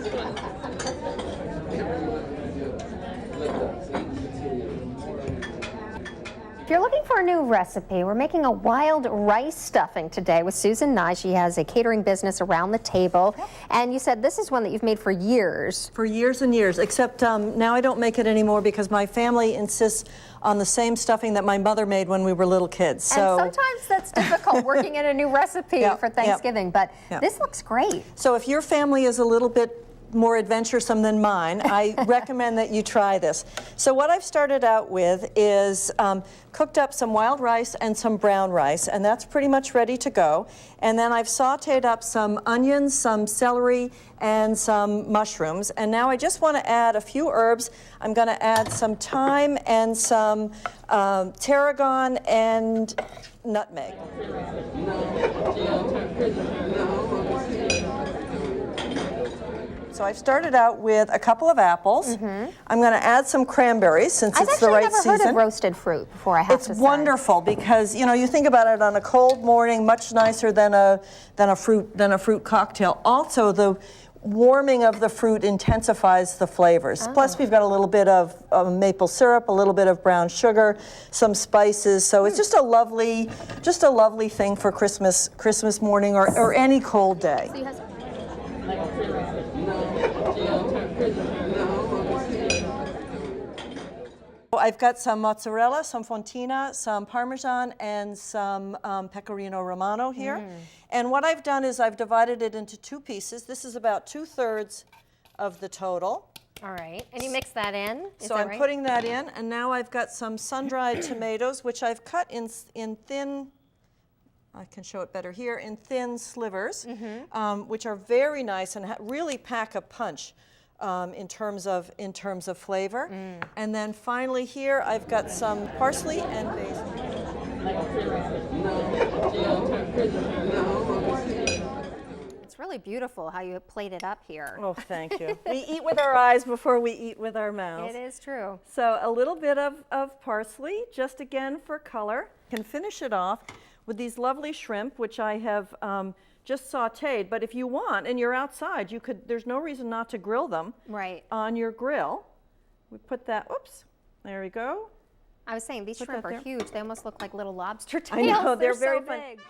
If you're looking for a new recipe, we're making a wild rice stuffing today with Susan Nye. She has a catering business around the table. Yep. And you said this is one that you've made for years. For years and years, except now I don't make it anymore because my family insists on the same stuffing that my mother made when we were little kids. So, and sometimes that's difficult working in a new recipe for Thanksgiving, but this looks great. So if your family is a little bit more adventuresome than mine, I recommend that you try this. So what I've started out with is cooked up some wild rice and some brown rice, and that's pretty much ready to go. And then I've sauteed up some onions, some celery, and some mushrooms. And now I just want to add a few herbs. I'm going to add some thyme and some tarragon and nutmeg. So I've started out with a couple of apples. I'm going to add some cranberries since it's the right season. I've actually never heard of roasted fruit before, I have to say. It's wonderful because, you know, you think about it on a cold morning, much nicer than a fruit cocktail. Also, the warming of the fruit intensifies the flavors. Plus, we've got a little bit of maple syrup, a little bit of brown sugar, some spices. So it's just a lovely thing for Christmas morning or any cold day. I've got some mozzarella, some fontina, some Parmesan, and some pecorino romano here. And what I've done is I've divided it into two pieces. This is about 2/3 of the total. All right, and you mix that in? So I'm putting that in, and now I've got some sun-dried tomatoes, which I've cut in thin, I can show it better here, in thin slivers, which are very nice and really pack a punch. In terms of flavor. And then finally here I've got some parsley and basil. It's really beautiful how you plate it up here. Oh, thank you. We eat with our eyes before we eat with our mouths. It is true. So a little bit of parsley, just again for color. Can finish it off with these lovely shrimp, which I have just sauteed, but if you want, and you're outside, you could, there's no reason not to grill them on your grill. We put that, oops, there we go. I was saying, these shrimp are huge. They almost look like little lobster tails. I know, they're very so fun. big.